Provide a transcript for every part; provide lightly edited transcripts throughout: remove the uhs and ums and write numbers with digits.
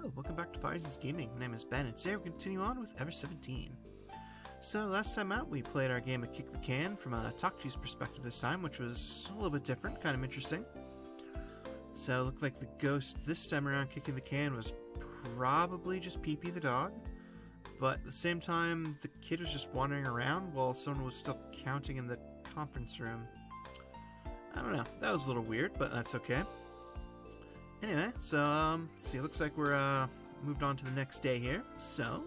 Hello, welcome back to Fire's Gaming. My name is Ben, and today we're continue on with Ever17. So last time out, we played our game of Kick the Can from Takeshi's perspective this time, which was a little bit different, kind of interesting. So it looked like the ghost this time around kicking the can was probably just Pee-Pee the dog, but at the same time, the kid was just wandering around while someone was still counting in the conference room. I don't know, that was a little weird, but that's okay. Anyway, so, see, it looks like we're, moved on to the next day here. So,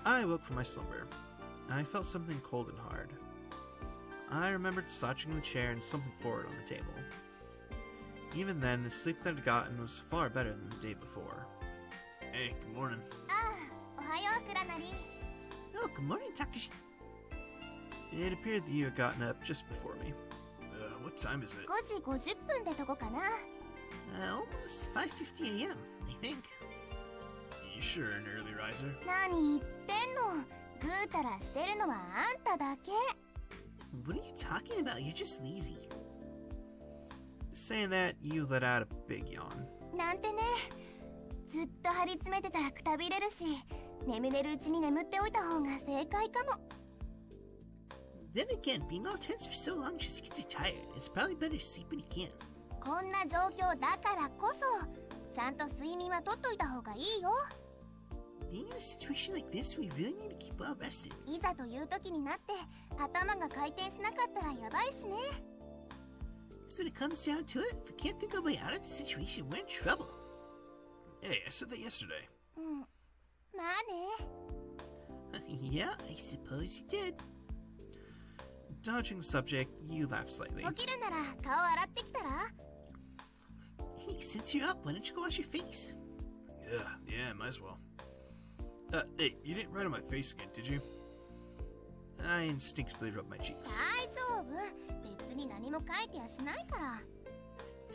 I woke from my slumber. I felt something cold and hard. I remembered slouching in the chair and slumping forward on the table. Even then, the sleep that I'd gotten was far better than the day before. Hey, good morning. Oh, good morning, Takeshi. It appeared that you had gotten up just before me. What time is it? Almost 5:50 a.m., I think. You sure an early riser? What are you talking about? You're just lazy. Saying that, you let out a big yawn. Then again, being all tense for so long just gets you tired. It's probably better to sleep when you can. Being in a situation like this, we really need to keep well rested. So when it comes down to it, if we can't think our way out of the situation, we're in trouble. Hey, I said that yesterday. Yeah, I suppose you did. Dodging the subject, you laugh slightly. Hey, since you're up, why don't you go wash your face? Yeah, might as well. Hey, you didn't write on my face again, did you? I instinctively rubbed my cheeks.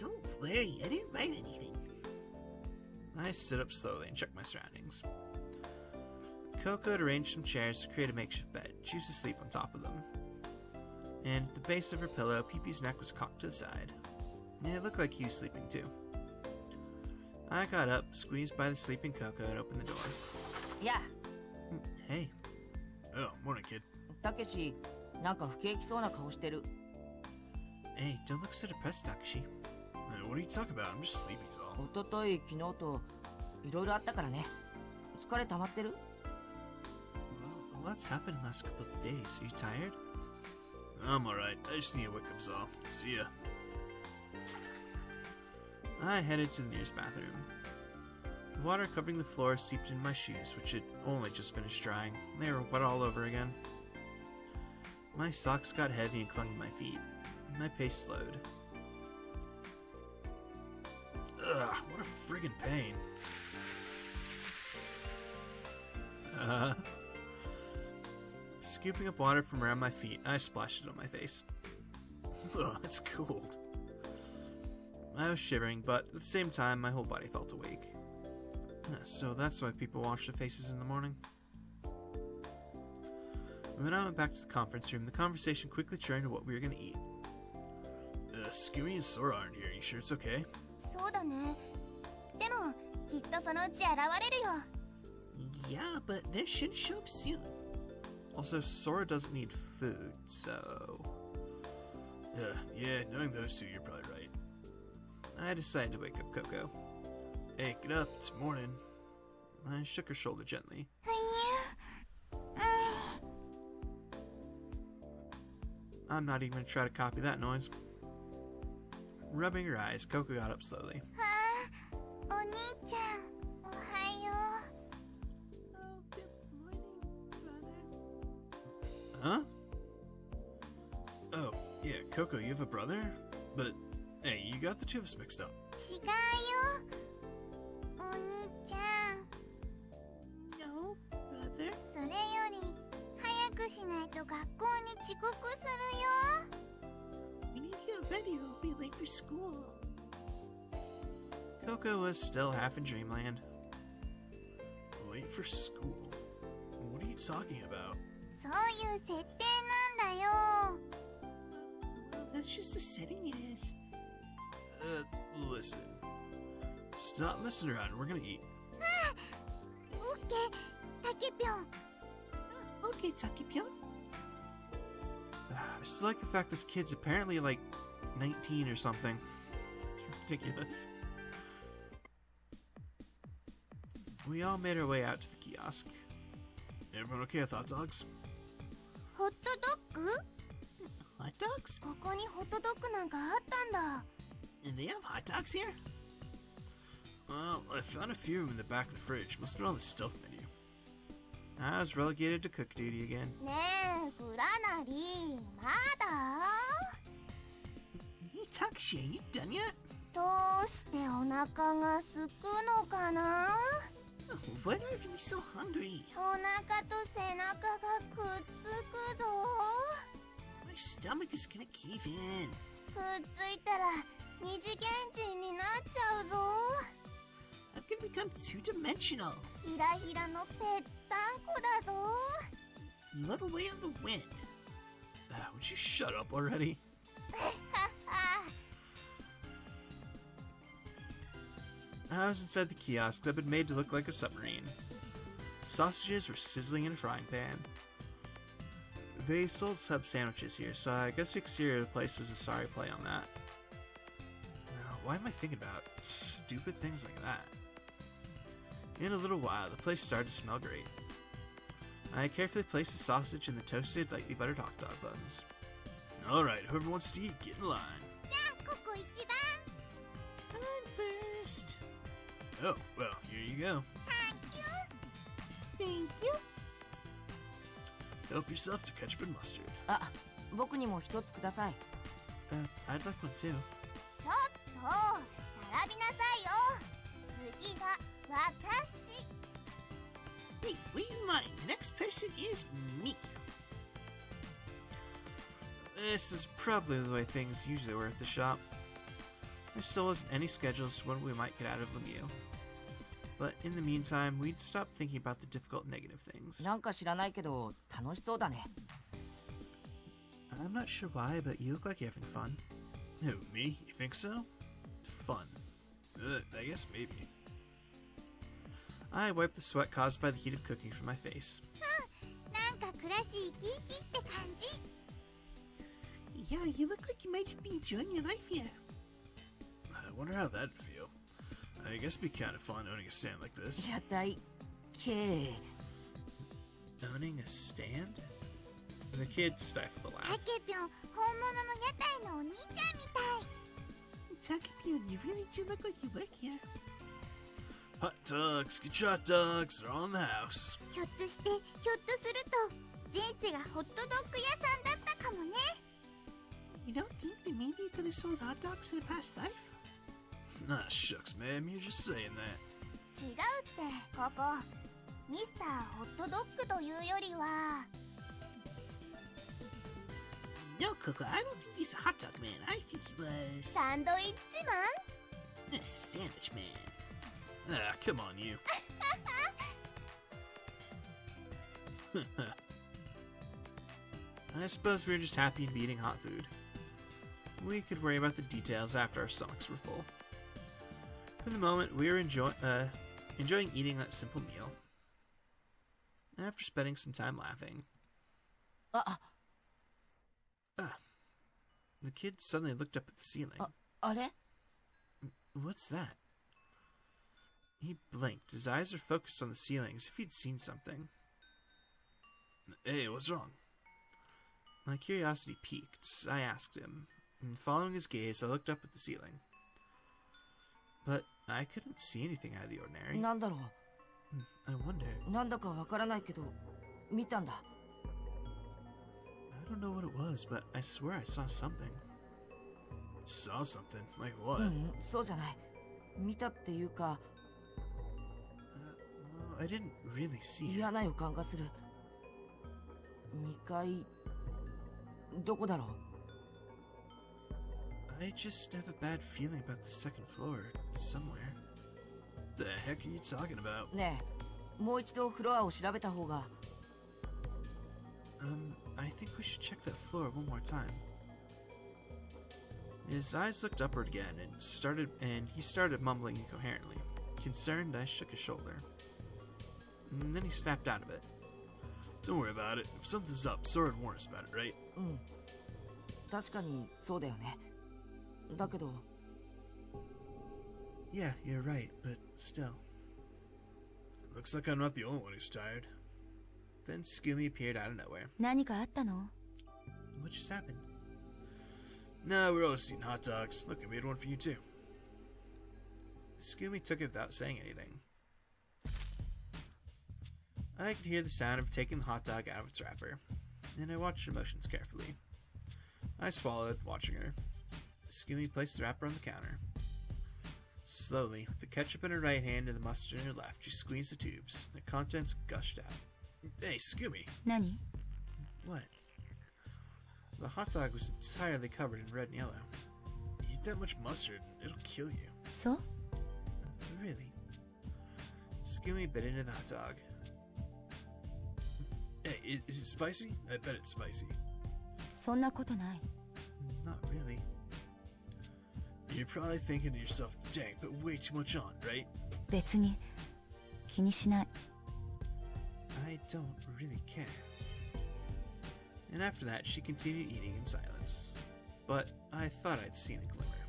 Don't worry, I didn't write anything. I stood up slowly and checked my surroundings. Coco had arranged some chairs to create a makeshift bed. She used to sleep on top of them. And at the base of her pillow, Pee-Pee's neck was cocked to the side. It looked like he was sleeping too. I got up, squeezed by the sleeping Coco, and opened the door. Yeah. Hey. Oh, morning, kid. Takeshi, Hey, don't look so depressed, Takeshi. What are you talking about? I'm just sleepy, so. Well, lots happened in the last couple of days. Are you tired? I'm alright. I just need to wake up, so. See ya. I headed to the nearest bathroom. The water covering the floor seeped into my shoes, which had only just finished drying. They were wet all over again. My socks got heavy and clung to my feet. My pace slowed. Ugh, what a friggin' pain. Scooping up water from around my feet, I splashed it on my face. Ugh, it's cold. I was shivering, but at the same time, my whole body felt awake. So that's why people wash their faces in the morning. When I went back to the conference room, the conversation quickly turned to what we were going to eat. Skimmy and Sora aren't here. You sure it's okay? Yeah, but they should show up soon. Also, Sora doesn't need food, so... Yeah, knowing those two, you're probably right. I decided to wake up Coco. Hey, get up, it's morning. I shook her shoulder gently. I'm not even going to try to copy that noise. Rubbing her eyes, Coco got up slowly. Oh, good morning, brother. Huh? Oh, yeah, Coco, you have a brother? But, hey, you got the two of us mixed up. No, brother. We need to get ready or we'll be late for school. Coco was still half in dreamland. Late for school? What are you talking about? Well, that's just the setting it is. Listen. Stop messing around, we're gonna eat. Okay, Takepyon. I still like the fact this kid's apparently like 19 or something. It's ridiculous. We all made our way out to the kiosk. Everyone okay with hot dogs? ホットドッグ Hot dogs? ここにホットドッグなんかあったんだ。 And they have hot dogs here? Well, I found a few in the back of the fridge. Must have been on the stealth menu. I was relegated to cook duty again. ねえ、フラナリー、まだ Hey, Takeshi, are you done yet? どうしてお腹が空くのかな Why are you so hungry? お腹と背中がくっつくぞ。 My stomach is gonna cave in. くっついたら二次元人になっちゃうぞ。 I'm gonna become two-dimensional. ひらひらのぺったんこだぞ。 Float away on the wind. Would you shut up already? I was inside the kiosk that had been made to look like a submarine. Sausages were sizzling in a frying pan. They sold sub sandwiches here, so I guess the exterior of the place was a sorry play on that. Now, why am I thinking about stupid things like that? In a little while, the place started to smell great. I carefully placed the sausage in the toasted, lightly buttered hot dog buns. Alright, whoever wants to eat, get in line. じゃあここ一番。 I'm first. Oh, well, here you go. Thank you. Help yourself to ketchup and mustard. あ、僕にも一つください。 I'd like one too. ちょっと並びなさいよ。次は私。 Hey, wait in line. The next person is me. This is probably the way things usually were at the shop. There still wasn't any schedule as to when we might get out of Lemieux. But in the meantime, we'd stop thinking about the difficult negative things. なんか知らないけど楽しそうだね。 I'm not sure why, but you look like you're having fun. Who, me? You think so? Fun. I guess maybe. I wiped the sweat caused by the heat of cooking from my face. なんか暮らし生き生きって感じ。 Yeah, you look like you might be enjoying your life here. I wonder how that'd feel. I guess it'd be kind of fun owning a stand like this. 屋台系。 Owning a stand? The kid stifled a タ laugh. ケピョン、本物の屋台のお兄ちゃんみたい。 Takepyon, you really do look like you work here. Hot dogs, get your hot dogs, they're on the house. ひょっとすると前世がホットドッグ屋さんだったかもね。 You don't think that maybe you could have sold hot dogs in a past life? Ah, shucks, ma'am, you're just saying that. 違うってここミスターホットドッグというよりは No, Coco, I don't think he's a hot dog man. I think he was サンドイッチマン a sandwich man. Ah, come on, you. I suppose we were just happy to be eating hot food. We could worry about the details after our stomachs were full. For the moment, we were enjoying eating that simple meal. After spending some time laughing, あ、 the kid suddenly looked up at the ceiling. あれ？ What's that? He blinked. His eyes were focused on the ceiling as if he'd seen something. Hey, what's wrong? My curiosity piqued. I asked him, and following his gaze, I looked up at the ceiling. But I couldn't see anything out of the ordinary. なんだろ I wonder. う。なんだかわからないけど見たんだ。 I don't know what it was, but I swear I saw something. Saw something? Like う what? ん、そうじゃない。見たっていうか Well, I didn't really see it. 嫌な予感がする。2階どこだろう。 I just have a bad feeling about the second floor somewhere. The heck are you talking about? ねえ、もう一度フロアを調べた方が。 I think we should check that floor one more time. His eyes looked upward again and he started mumbling incoherently. Concerned, I shook his shoulder. And then he snapped out of it. Don't worry about it. If something's up, Sora would warn us about it, right? うん。確かにそうだよね。だけど。 Yeah, you're right, but still. Looks like I'm not the only one who's tired. Then Scooby appeared out of nowhere. 何かあったの？ What just happened? No, we're all just eating hot dogs. Look, I made one for you too. Scooby took it without saying anything. I could hear the sound of taking the hot dog out of its wrapper, and I watched her motions carefully. I swallowed, watching her. Scooby placed the wrapper on the counter. Slowly, with the ketchup in her right hand and the mustard in her left, she squeezed the tubes. The contents gushed out. Hey, Scooby. 何？ What? The hot dog was entirely covered in red and yellow. You eat that much mustard, it'll kill you. そう？ Really? Scooby bit into the hot dog. Hey, is it spicy? I bet it's spicy. そんなことない。 Not really. You're probably thinking to yourself, dang, put way too much on, right? 別に気にしない。 I don't really care. And after that, she continued eating in silence. But I thought I'd seen a glimmer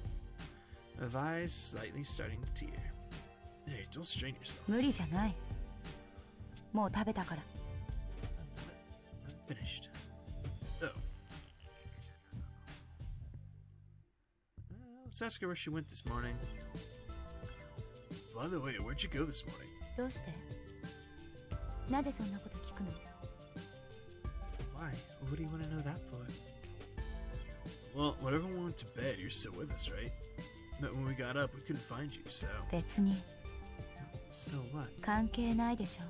of eyes slightly starting to tear. Hey, don't strain yourself. 無理じゃない。もう食べたから。 I'm finished. Oh, Let's ask her where she went this morning. by the way, where'd you go this morning? どうして？なぜそんなこと聞くの？ Why? What do you want to know that for? Well, whenever we went to bed, you're still with us, right? But when we got up, we couldn't find you, so... 別に So what? 関係ないでしょ。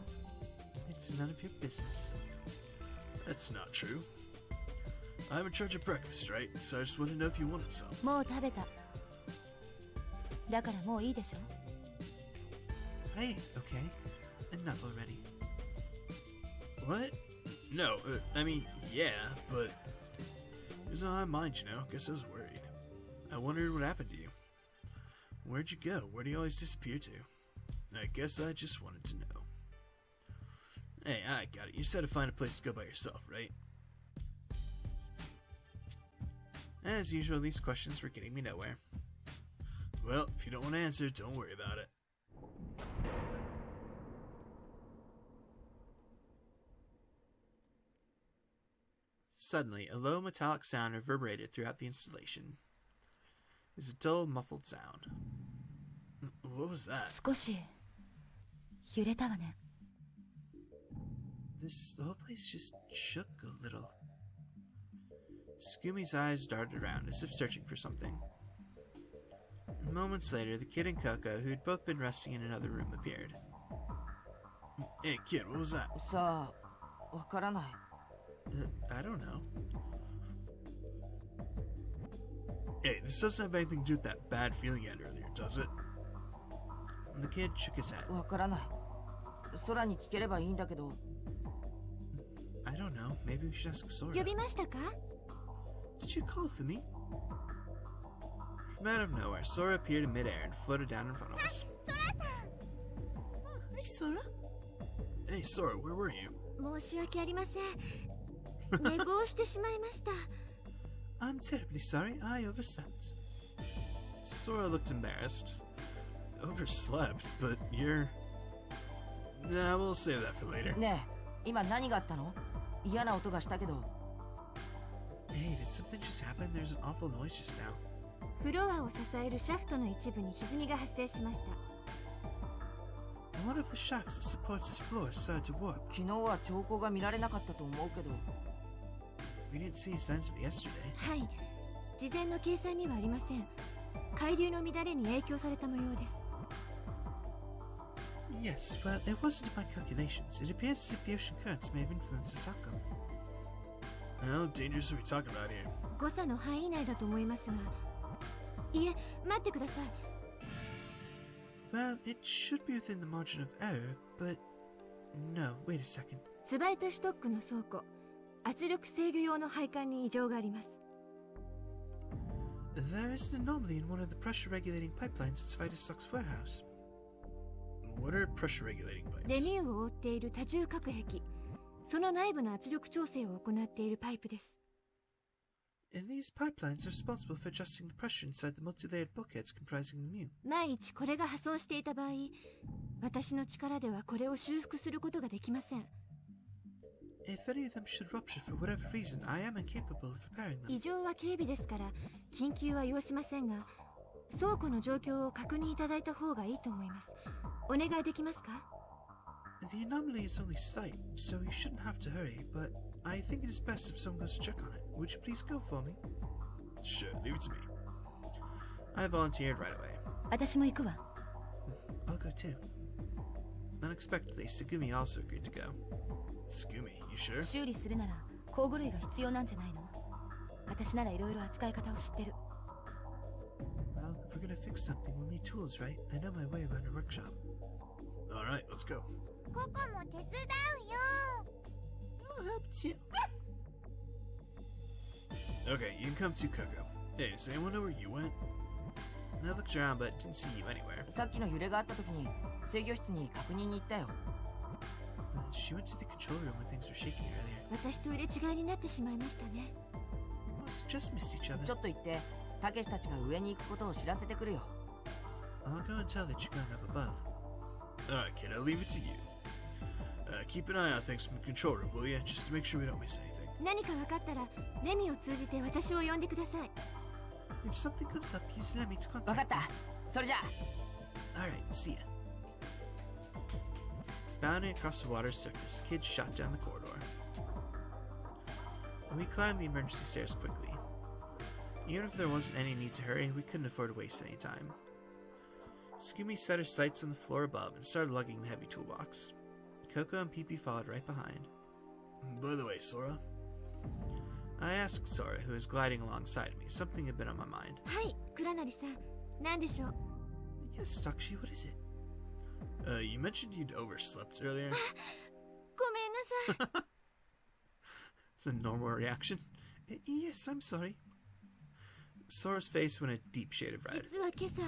It's none of your business. That's not true. I'm in charge of breakfast, right? So I just wanted to know if you wanted some. もう食べた。だからもういいでしょ。 I ate, okay? Enough already. What? No, I mean, yeah, but... It was on my mind, you know? Guess I was worried. I wondered what happened to you. Where'd you go? Where do you always disappear to? I guess I just wanted to know. Hey, I got it. You just had to find a place to go by yourself, right? As usual, these questions were getting me nowhere. Well, if you don't want to answer, don't worry about it. Suddenly, a low metallic sound reverberated throughout the installation. It was a dull, muffled sound. What was that? 少し揺れたわね。 The whole place just shook a little. Scooby's eyes darted around as if searching for something. Moments later, the kid and Coco, who'd both been resting in another room, appeared. Hey, kid, what was that? さあ、わからない。 I don't know. Hey, this doesn't have anything to do with that bad feeling you had earlier, does it? The kid shook his head. わからない。空に聞ければいいんだけど。 I don't know. Maybe we should ask Sora. 呼びましたか？ Did you call for me? From out of nowhere, Sora appeared in midair and floated down in front of us. Hi, Sora. Hey, Sora, where were you? 申し訳ありません。寝坊してしまいました。 I'm terribly sorry. I overslept. Sora looked embarrassed. Overslept, but you're... Nah, we'll save that for later. ねえ、今何があったの？嫌な音がしたけど。 Hey, did something just happen? There's an awful noise just now. フロアを支えるシャフトの一部に歪みが発生しました。 One of the shafts that supports this floor started to warp. 昨日は兆候が見られなかったと思うけど。 We didn't see any signs of it yesterday. はい。事前の計算にはありません。海流の乱れに影響された模様です。 Yes, well, it wasn't in my calculations. It appears as if the ocean currents may have influenced this outcome. How dangerous are we talking about here? 誤差の範囲内だと思いますが。いえ、待ってください。 Well, it should be within the margin of error, but... No, wait a second. ツバイトシュトックの倉庫。圧力制御用の配管に異常があります。 There is an anomaly in one of the pressure-regulating pipelines at Svitostock's warehouse. What are pressure regulating レ pipes? ミューを覆っている多重隔壁。その内部の圧力調整を行っているパイプです。And these pipelines are responsible for adjusting the pressure inside the multi-layered bulkheads comprising the Mew. 万一これが破損していた場合、私の力ではこれを修復することができません。If any of them should rupture for whatever reason, I am incapable of repairing them. 異常は軽微ですから緊急は要しませんが、倉庫の状況を確認いただいた方がいいと思います。お願いできますか？ The anomaly is only slight, so you shouldn't have to hurry, but I think it is best if someone goes to check on it. Would you please go for me? Sure, leave it to me. I volunteered right away. 私も行くわ。I'll go too. Unexpectedly, Sugumi also agreed to go. Scoomy, you sure? 修理するなら工具類が必要なんじゃないの？私ならいろいろ扱い方を知ってる。Well, if we're gonna fix something, we'll need tools, right? I know my way around a workshop. Alright, let's go. ココも手伝うよ。 I'll help too. Okay, you can come too, Coco. Hey, does anyone know where you went? I looked around, but didn't see you anywhere. さっきの揺れがあった時に制御室に確認に行ったよ。She went to the control room when things were shaking earlier. 私と入れ違いになってしまいましたね。We must have just missed each other. ちょっと行ってたけしたちが上に行くことを知らせてくるよ。 I'll go and tell that you're going up above. Alright, kid, I'll leave it to you. Keep an eye on things from the control room, will ya? Just to make sure we don't miss anything. 何か分かったらレミを通じて私を呼んでください。 If something comes up, use Lemmy to わか contact った。それじゃあ。 Alright, see ya. Bounding across the water's surface, the kids shot down the corridor. We climbed the emergency stairs quickly. Even if there wasn't any need to hurry, we couldn't afford to waste any time. Scooby set her sights on the floor above and started lugging the heavy toolbox. Coco and Pee-Pee followed right behind. By the way, Sora. I asked Sora, who was gliding alongside me. Something had been on my mind. はい、倉成さん。何でしょう？ Yes, Takeshi, what is it? You mentioned you'd overslept earlier. ごめんなさい。 It's a normal reaction. Yes, I'm sorry. Sora's face went a deep shade of red. 実は今朝、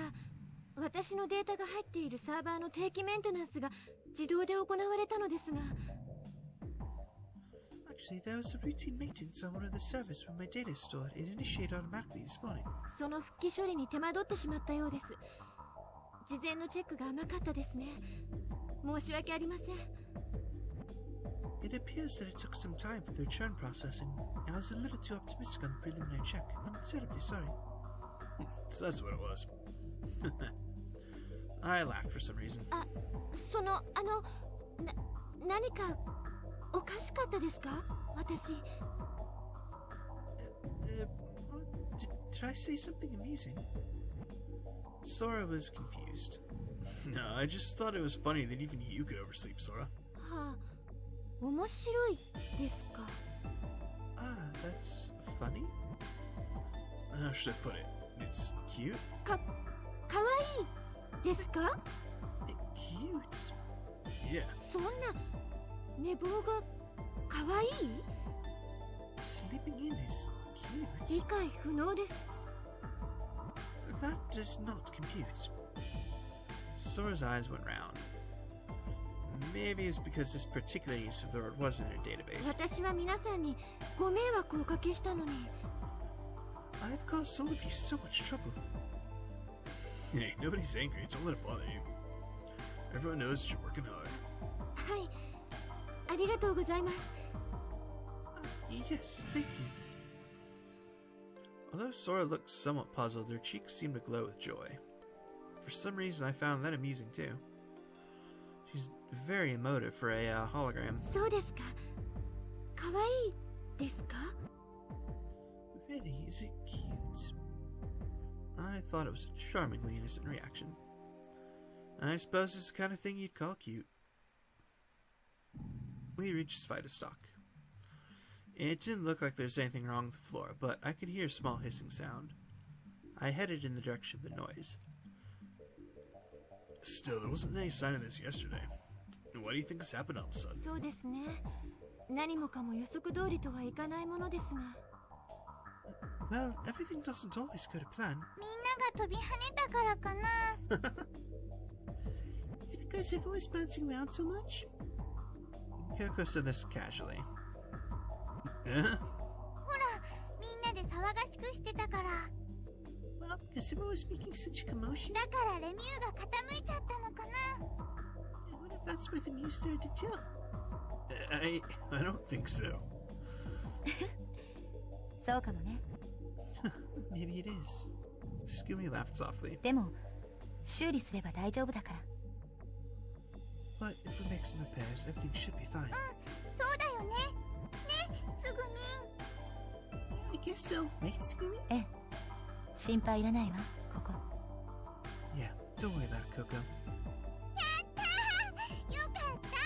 私のデータが入っているサーバーの定期メンテナンスが自動で行われたのですが。Actually, there was a routine maintenance on one of the servers where my data is stored. It initiated automatically this morning. その復帰処理に手間取ってしまったようです。事前のチェックが甘かったですね。申し訳ありません。It appears that it took some time for the return processing. I was a little too optimistic on the preliminary check. I'm terribly sorry. So that's what it was. I laughed for some reason. 何かおかしかったですか？私。Did I say something amusing? Sora was confused. No, I just thought it was funny that even you could oversleep, Sora. はあ、面白いですか？ That's funny? How should I put it? It's cute? かわいいですか？ Cute? Yeah. そんな寝坊がかわいい？ Sleeping in is 理 cute? 解不能です。 That does not compute. Sora's eyes went round. Maybe it's because this particular use of the word wasn't in her database. 私は皆さんにご迷惑をおかけしたのに。 I've caused all of you so much trouble. Hey, nobody's angry. Don't let it bother you. Everyone knows you're working hard. はい、ありがとうございます。 Yes, thank you. Although Sora looked somewhat puzzled, her cheeks seemed to glow with joy. For some reason, I found that amusing too. She's very emotive for a hologram. そうですか。かわいいですか？ Really, is it cute? I thought it was a charmingly innocent reaction. I suppose it's the kind of thing you'd call cute. We reached Svitostock. It didn't look like there's anything wrong with the floor, but I could hear a small hissing sound. I headed in the direction of the noise. Still, there wasn't any sign of this yesterday. Why do you think this happened all of a sudden? そうですね。何もかも予測通りとはいかないものですが。 Well, everything doesn't always go to plan. みんなが飛び跳ねたからかな。 Is it because everyone's bouncing around so much? Kyoko said this casually. ほら、みんなで騒がしくしてたから。 Well, because everyone was making such a commotion. だからレミューが傾いちゃったのかな。 What if that's where the muse started to tilt? I don't think so. そうかもね。 Maybe it is. Scooby laughed softly. でも修理すれば大丈夫だから。 But if we make some repairs, everything should be fine. そうだよね。ね、すぐみん。 I guess so, right, Scooby? ええ、心配いらないわ、ここ。 Yeah, don't worry about it, Coco. よかった。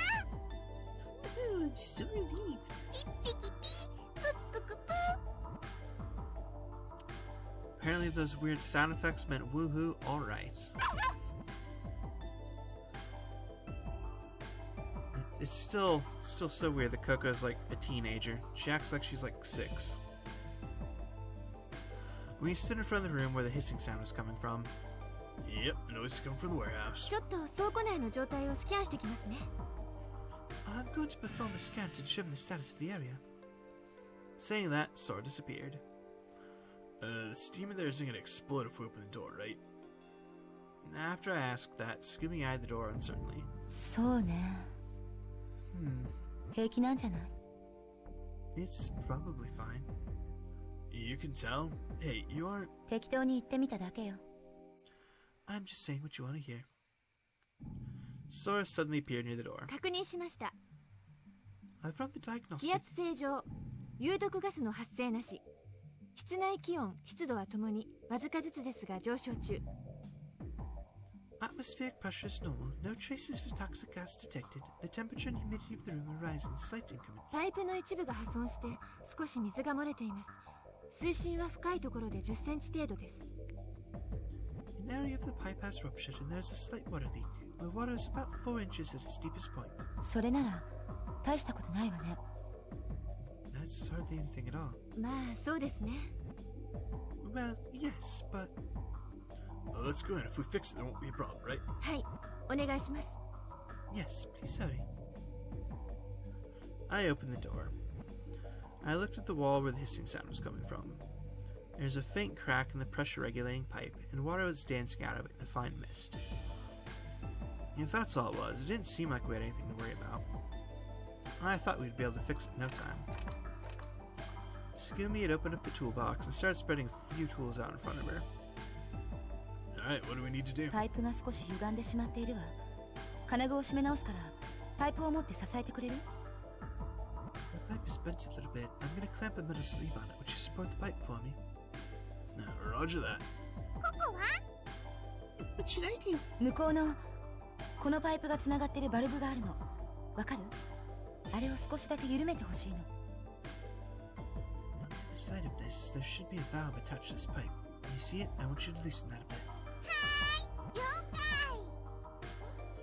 Oh, I'm so relieved. ピッピキピ、プップクプ。 Apparently those weird sound effects meant woohoo, alright. It's still so weird that Coco's like a teenager. She acts like she's like 6. We stood in front of the room where the hissing sound was coming from. Yep, the noise is coming from the warehouse. ちょっと倉庫内の状態をスキャンしてきますね。 I'm going to perform a scan to determine the status of the area. Saying that, Sora disappeared. The steam in there isn't gonna explode if we open the door, right? After I asked that, Scooby eyed the door uncertainly. そうね。平気なんじゃない？ It's probably fine. You can tell? Hey, you aren't... 適当に言ってみただけよ。 I'm just saying what you want to hear. Sora suddenly appeared near the door. 確認しました。 I've run the 気 diagnostic. 圧正常、有毒ガスの発生なし。室内気温、湿度はともにわずかずつですが上昇中。 Atmospheric pressure is normal. No traces of toxic gas detected. The temperature and humidity of the room are rising in slight increments. パイプの一部が破損して少し水が漏れています。水深は深いところで10センチ程度です。 An area of the pipe has ruptured and there's a slight water leak. The water is about 4 inches at its deepest point. それなら大したことないわね。 That's hardly anything at all. まあそうですね。 Well, yes, but... Oh, let's go in. If we fix it, there won't be a problem, right? はい、お願いします。 Yes, please hurry. I opened the door. I looked at the wall where the hissing sound was coming from. There's a faint crack in the pressure regulating pipe, and water was dancing out of it in a fine mist. If that's all it was, it didn't seem like we had anything to worry about. I thought we'd be able to fix it in no time. Scooby had opened up the toolbox and started spreading a few tools out in front of her. Alright, what do we need to do? パイプが少し歪んでしまっているわ。金具を締め直すからパイプを持って支えてくれる？ The pipe is bent a little bit. I'm gonna clamp a metal sleeve on it. Would you support the pipe for me? No, roger that. ここは？ What should I do? 向こうのこのパイプがつながってるバルブがあるの。わかる？あれを少しだけ緩めてほしいの。 On the other side of this, there should be a valve attached to this pipe. You see it? I want you to loosen that a bit. 了解。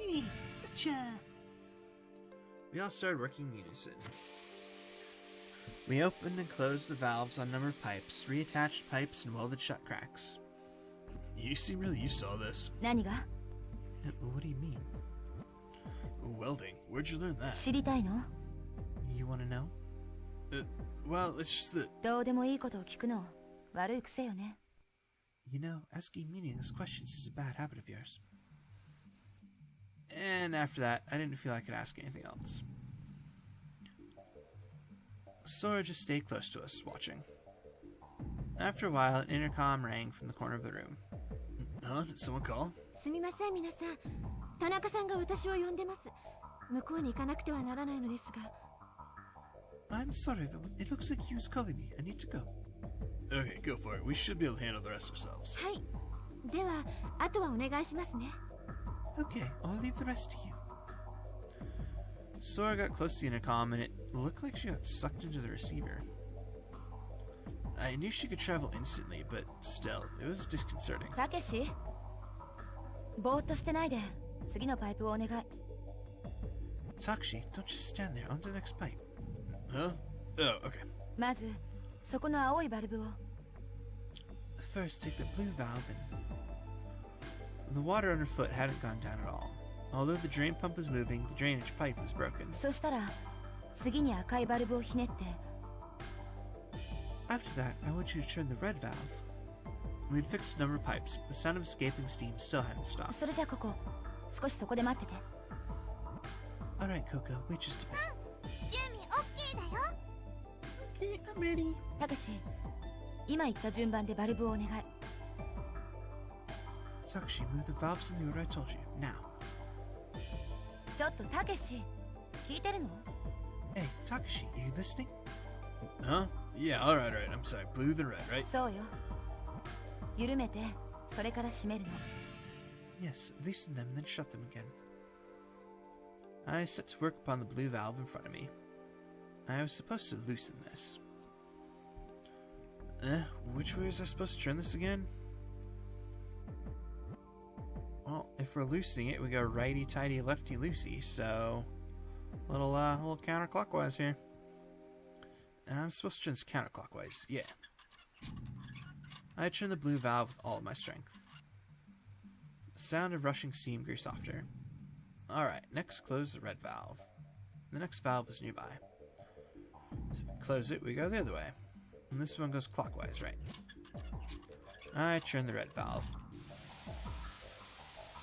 Yay! Gotcha! We all started working in unison. We opened and closed the valves on a number of pipes, reattached pipes, and welded shut cracks. You seem really used to all this. 何が？ What do you mean? Welding. Where'd you learn that? 知りたいの？ You want to know? Well, it's just that... どうでもいいことを聞くの悪い癖よね。 You know, asking meaningless questions is a bad habit of yours. And after that, I didn't feel I could ask anything else. Sora just stayed close to us, watching. After a while, an intercom rang from the corner of the room. Huh? Did someone call? すみません皆さん。田中さんが私を呼んでます。向こうに行かなくてはならないのですが。 I'm sorry, though. It looks like he was calling me. I need to go. Okay, go for it. We should be able to handle the rest ourselves. はい。では、あとはお願いしますね。 Okay, I'll leave the rest to you. Sora got close to the intercom, and it looked like she got sucked into the receiver. I knew she could travel instantly, but still, it was disconcerting. たけし、ぼーっとしてないで次のパイプをお願い。 Takeshi, don't just stand there. On to the next pipe. Huh? Oh, okay. まずそこの青いバルブを。 First, take the blue valve and... The water underfoot hadn't gone down at all. Although the drain pump was moving, the drainage pipe was broken. そしたら次に赤いバルブをひねって。 After that, I want you to turn the red valve. We'd fixed a number of pipes, but the sound of escaping steam still hadn't stopped. それじゃここ少しそこで待ってて。 Alright, Coco, wait just a bit. 準備 OK だよ。 Okay, I'm ready. たけし、今言った順番でバルブをお願い。 Takeshi, move the valves in the order I told you. Now. ちょっとたけし、聞いてるの？ Hey, Takeshi, are you listening? Huh? Yeah, alright, alright. I'm sorry. Blue then red, right? そうよ。緩めて、それから閉めるの。 Yes, loosen them, then shut them again. I set to work upon the blue valve in front of me. I was supposed to loosen this. Which way was I supposed to turn this again? Well, if we're loosening it, we go righty-tighty, lefty-loosey, so... little counterclockwise here. And I'm supposed to turn this counterclockwise, yeah. I turned the blue valve with all of my strength. The sound of rushing steam grew softer. Alright, next close the red valve. The next valve is nearby. So if we close it, we go the other way. And this one goes clockwise, right? I turn the red valve.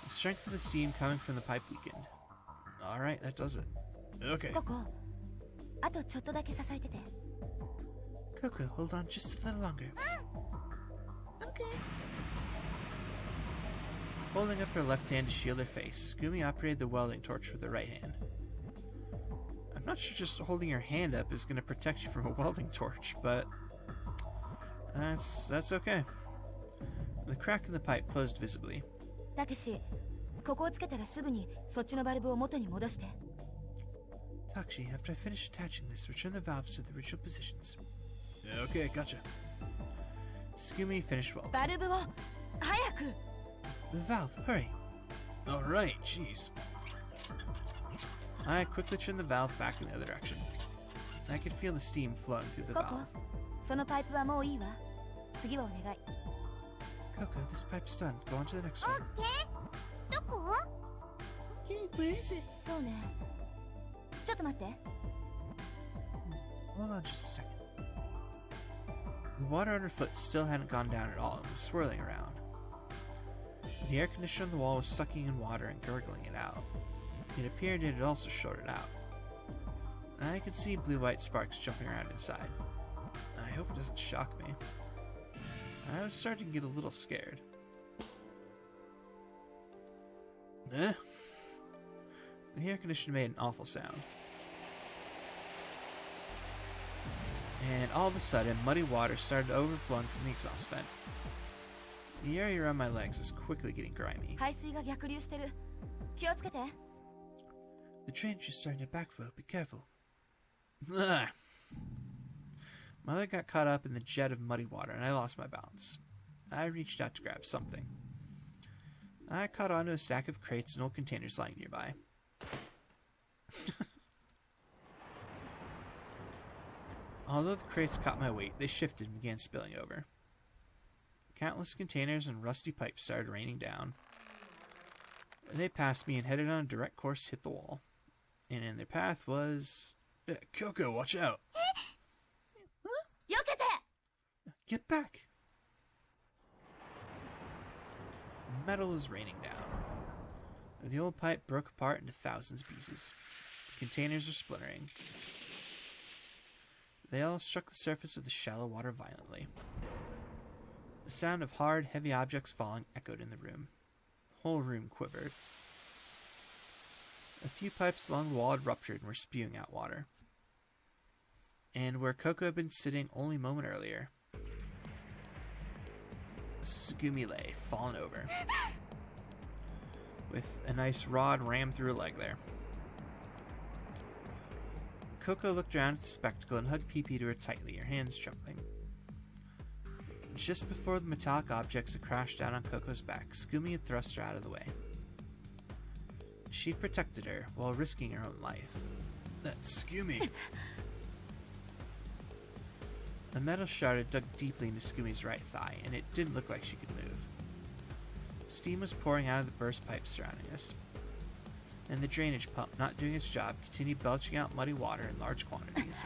The strength of the steam coming from the pipe weakened. Alright, that does it. Okay. ここ、あとちょっとだけ支えてて。 Coco, hold on just a little longer. Okay. Holding up her left hand to shield her face, Gumi operated the welding torch with her right hand. I'm not sure just holding your hand up is going to protect you from a welding torch, but that's okay. The crack in the pipe closed visibly. たけし、ここをつけたらすぐにそっちのバルブを元に戻して。 Takeshi, after I finish attaching this, return the valves to the original positions. Yeah, okay, gotcha. Tsugumi finished welding. バルブを早く。 The valve, hurry! Alright, jeez. I quickly turned the valve back in the other direction. I could feel the steam flowing through the ここ、 valve. そのパイプはもういいわ。次はお願い。 Coco, this pipe's done. Go on to the next one. OK? どこ？ Okay, where is it? そうね。ちょっと待って。 Hold on just a second. The water underfoot still hadn't gone down at all and was swirling around. The air conditioner on the wall was sucking in water and gurgling it out. It appeared it had also shorted out. I could see blue-white sparks jumping around inside. I hope it doesn't shock me. I was starting to get a little scared. Eh? The air conditioner made an awful sound. And all of a sudden, muddy water started overflowing from the exhaust vent. The area around my legs is quickly getting grimy. 排水が逆流してる。気をつけて。 The drainage is starting to backflow. Be careful. Ah. My leg got caught up in the jet of muddy water, and I lost my balance. I reached out to grab something. I caught onto a stack of crates and old containers lying nearby. Although the crates caught my weight, they shifted and began spilling over. Countless containers and rusty pipes started raining down. They passed me and headed on a direct course to hit the wall. And in their path was... Coco, watch out. 避けて。 Get back! Metal is raining down. The old pipe broke apart into thousands of pieces. The containers are splintering. They all struck the surface of the shallow water violently. The sound of hard, heavy objects falling echoed in the room. The whole room quivered. A few pipes along the wall had ruptured and were spewing out water. And where Coco had been sitting only a moment earlier, Tsugumi lay, fallen over, with a nice rod rammed through her leg there. Coco looked around at the spectacle and hugged Pee-Pee to her tightly, her hands trembling. Just before the metallic objects had crashed down on Coco's back, Tsugumi had thrust her out of the way. She protected her while risking her own life. Tsugumi. A metal shard had dug deeply into Tsugumi's right thigh, and it didn't look like she could move. Steam was pouring out of the burst pipes surrounding us. and the drainage pump, not doing its job, continued belching out muddy water in large quantities.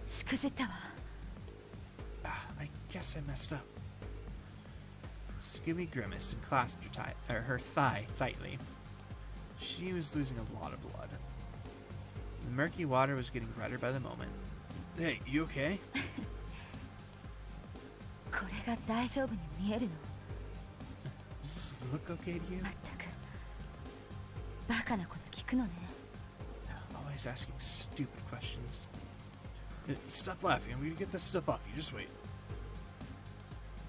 しくじったわ。 I guess I messed up. Scooby grimaced and clasped her thigh tightly. She was losing a lot of blood. The murky water was getting redder by the moment. Hey, you okay? これが大丈夫に見えるの。 Does this look okay to you? まったくバカなこと聞くのね。 Always asking stupid questions. Stop laughing. I'm gonna get this stuff off you. Just wait.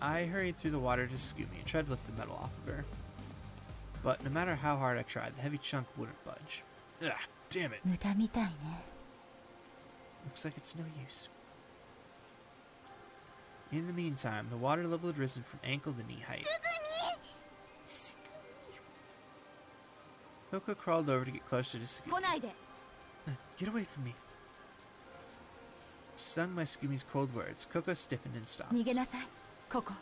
I hurried through the water to Scooby and tried to lift the metal off of her. But no matter how hard I tried, the heavy chunk wouldn't budge. Ah, damn it. 無駄みたいね。 Looks like it's no use. In the meantime, the water level had risen from ankle to knee height. Coco crawled over to get closer to Scooby. 来ないで。 Get away from me. Stung by Scooby's cold words, Coco stiffened and stopped. 逃げなさい。ここ。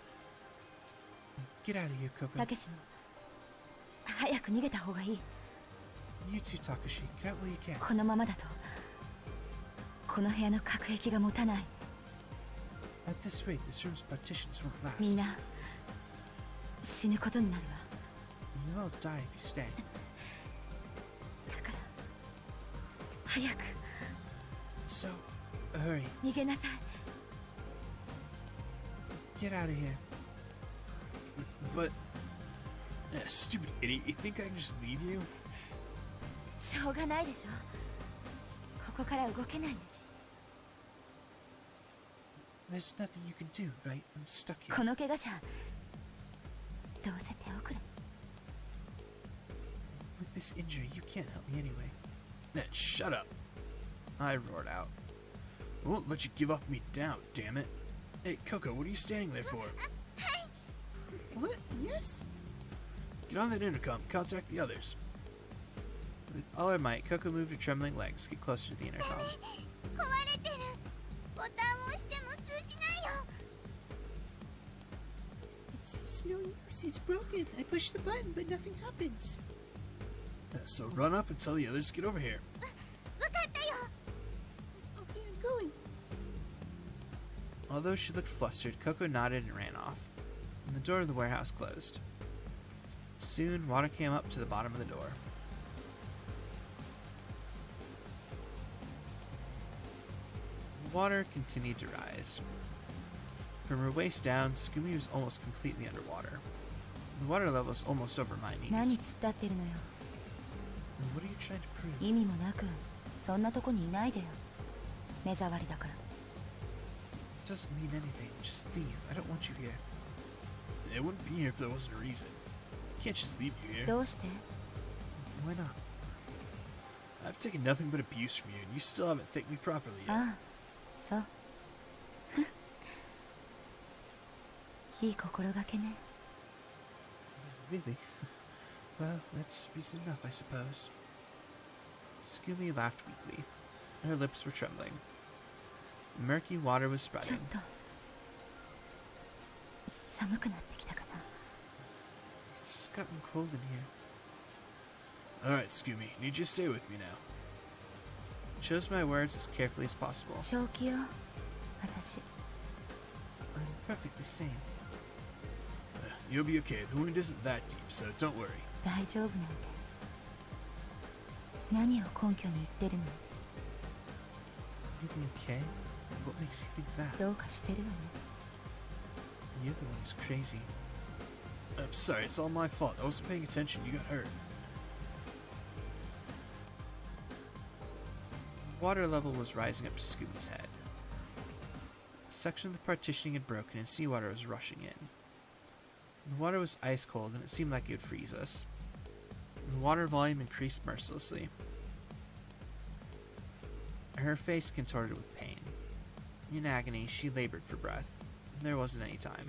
Get out of here, Coco. たけしも早く逃げた方がいい。 You too, Takeshi. Get out while you can. このままだとこの部屋の隔壁が持たない。 At this rate, this room's partitions won't last. みんな死ぬことになるわ。 You'll all die if you stay. だから早く So, hurry. 逃げなさい。 Get out of here. But... stupid idiot. You think I can just leave you? しょうがないでしょ。ここから動けないんだし。 There's nothing you can do, right? I'm stuck here. この怪我じゃどうせ手遅れ。 With this injury, you can't help me anyway. Shut up. I roared out. I won't let you give up me down, damn it. Hey, Coco, what are you standing there for? What? Yes? Get on that intercom. Contact the others. With all her might, Coco moved her trembling legs to get closer to the intercom. 壊れてる。ボタンを押しても通じないよ。 It's no use. It's broken. I pushed the button, but nothing happens. So run up and tell the others to get over here. わかったよ。 Okay, I'm going. Although she looked flustered, Coco nodded and ran off, and the door of the warehouse closed. Soon, water came up to the bottom of the door. The water continued to rise. From her waist down, Scooby was almost completely underwater. The water level was almost over my knees. 何突っ立ってるのよ。 What are you trying to prove? 意味もなくそんなとこにいないでよ。目障りだから。 It doesn't mean anything. Just leave. I don't want you here. It wouldn't be here if there wasn't a reason. Can't just leave you here. どうして？ Why not? I've taken nothing but abuse from you, and you still haven't thanked me properly yet. ああ、そう。いい心がけね。 Really? Well, that's reason enough, I suppose. Scooby laughed weakly. Her lips were trembling. The murky water was ちょ spreading. っと寒くなってきたかな。 It's gotten cold in here. Alright, Scooby, need you to stay with me now. I chose my words as carefully as possible. 正気よ、私。 I'm perfectly sane. You'll be okay. The wound isn't that deep, so don't worry. 大丈夫なんて。何を根拠に言ってるの？ You'll be okay? What makes you think that? どうかしてるわね。 You're the one who's crazy. I'm sorry, it's all my fault. I wasn't paying attention. You got hurt. The water level was rising up to Scooby's head. A section of the partitioning had broken and seawater was rushing in. The water was ice cold and it seemed like it would freeze us. The water volume increased mercilessly. Her face contorted with pain. In agony, she labored for breath. There wasn't any time.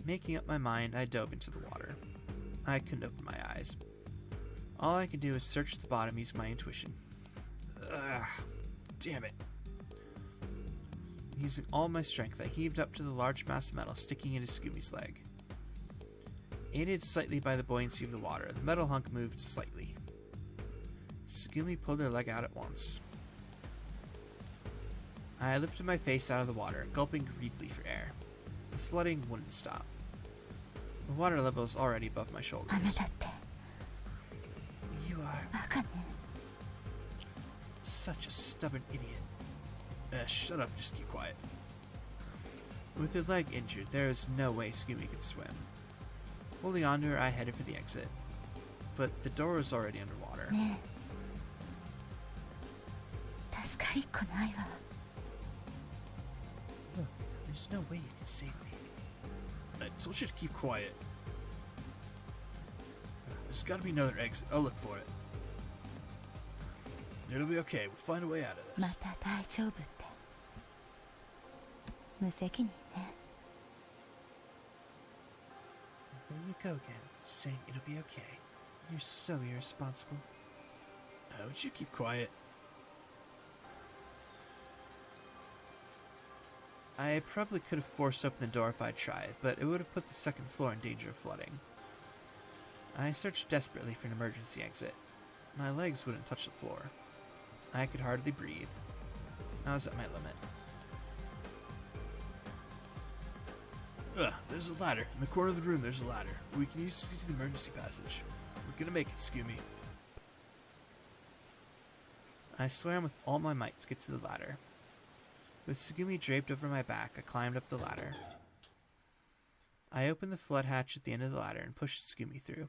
Making up my mind, I dove into the water. I couldn't open my eyes. All I could do was search the bottom using my intuition. Ugh, damn it. Using all my strength, I heaved up to the large mass of metal sticking into Scooby's leg. Aided slightly by the buoyancy of the water, the metal hunk moved slightly. Tsugumi pulled her leg out at once. I lifted my face out of the water, gulping greedily for air. The flooding wouldn't stop. The water level is already above my shoulders. あなたって You are バカね。 such a stubborn idiot. Shut up, just keep quiet. With her leg injured, there was no way Tsugumi could swim. Holding onto her, I headed for the exit. But the door was already underwater. ねえ助かりっこないわ。 Look, there's no way you can save me. I told you to keep quiet. There's gotta be another exit. I'll look for it. It'll be okay. We'll find a way out of ま this. た大丈夫って無責任ね。 There you go again, saying it'll be okay. You're so irresponsible. Would you keep quiet? I probably could have forced open the door if I'd tried, but it would have put the second floor in danger of flooding. I searched desperately for an emergency exit. My legs wouldn't touch the floor. I could hardly breathe. I was at my limit. There's a ladder. In the corner of the room, there's a ladder. We can use it to get to the emergency passage. We're gonna make it, Tsugumi. I swam with all my might to get to the ladder. With Tsugumi draped over my back, I climbed up the ladder. I opened the flood hatch at the end of the ladder and pushed Tsugumi through.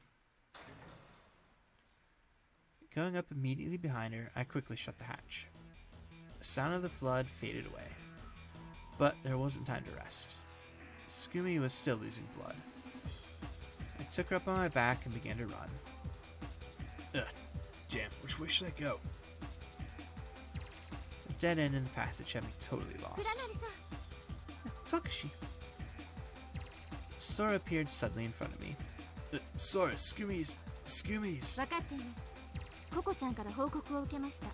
Going up immediately behind her, I quickly shut the hatch. The sound of the flood faded away. But there wasn't time to rest. Tsugumi was still losing blood. I took her up on my back and began to run. Damn, which way should I go? A dead end in the passage had me totally lost. さん Takeshi! Sora appeared suddenly in front of me. Sora, Tsugumi's. 分かっていますココちゃんから報告を受けました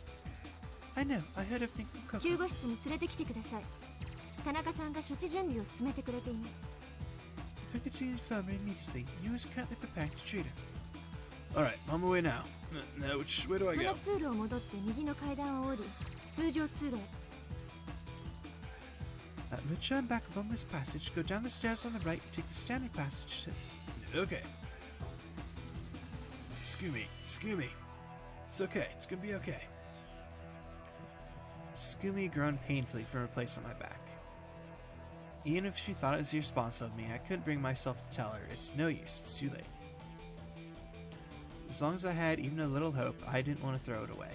I know, I heard everything from 救 Coco. 護室に連れてきてください田中さんが処置準備を進めてくれています If I could see the infirmary immediately, you was currently prepared to treat her. Alright, on my way now. Now, which way do I その go? 通路を戻って右の階段を降り通常通路へ Return back along this passage, go down the stairs on the right, and take the standard passage to... Okay. Tsugumi. It's okay. It's gonna be okay. Tsugumi groaned painfully from her place on my back. Even if she thought it was irresponsible of me, I couldn't bring myself to tell her, it's no use, it's too late. As long as I had even a little hope, I didn't want to throw it away.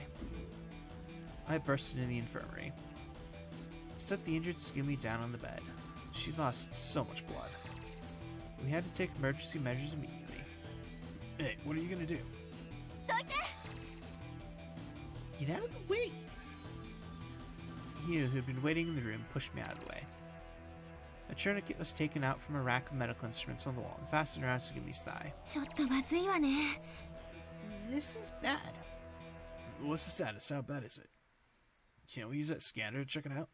I burst into the infirmary. Set the injured Tsugumi down on the bed. She lost so much blood. We had to take emergency measures immediately. Hey, what are you gonna do? Get out of the way! You, who'd been waiting in the room, pushed me out of the way. A tourniquet was taken out from a rack of medical instruments on the wall and fastened around Tsugumi's thigh. ちょっとまずいわね。 This is bad. What's the status? How bad is it? Can't we use that scanner to check it out?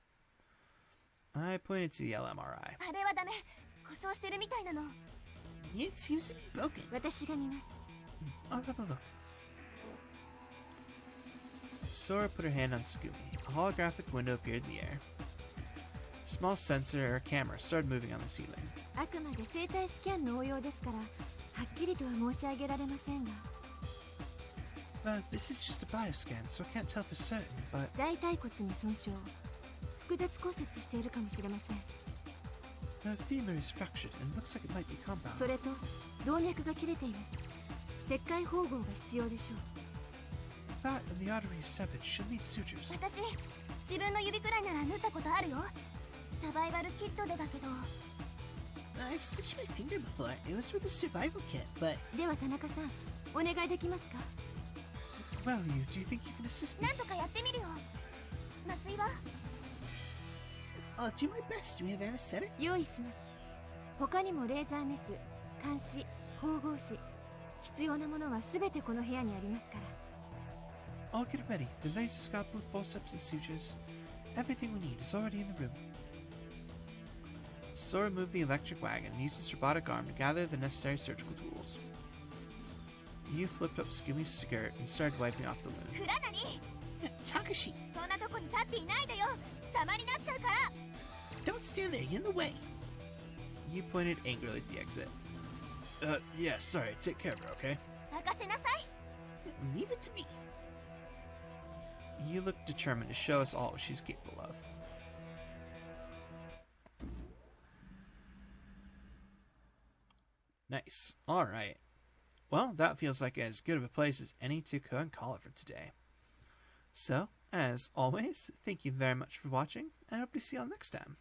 I pointed to the LMRI. あれはダメ故障してるみたいなの It seems to be broken. 私が見ます I'll have a look. Sora put her hand on Tsugumi. A holographic window appeared in the air. A small sensor or camera started moving on the ceiling. あくまで生体スキャンの応用ですからはっきりとは申し上げられませんが Well, this is just a bioscan, so I can't tell for certain, but 大腿骨に損傷複雑骨折しているかもしれません her femur is fractured and looks like it might be compound. それと動脈が切れています切開縫合が必要でしょう That and the artery is severed. She'll need sutures. 私自分の指くらいなら縫ったことあるよサバイバルキットでだけど I've stitched my finger before. It was with a survival kit, but... では田中さんお願いできますか Well, do you think you can assist me? なんとかやってみるよ麻酔は I'll do my best. Do we have anesthetic? 用意します他にもレーザーメス監視縫合紙必要なものは全てこの部屋にありますから I'll get it ready. The laser scalpel, forceps, and sutures. Everything we need is already in the room. Sora moved the electric wagon and used his robotic arm to gather the necessary surgical tools. You flipped up Scooby's skirt and started wiping off the wound. フラナに Takeshi! そんなとこに立っていないでよ。邪魔になっちゃうから。 Don't stand there, you're in the way! You pointed angrily at the exit. Yeah, sorry, take care of her, okay? 任せなさい。 Leave it to me. You look determined to show us all what she's capable of. Nice. Alright. Well, that feels like as good of a place as any to go and call it for today. So, as always, thank you very much for watching, and I hope to see you all next time.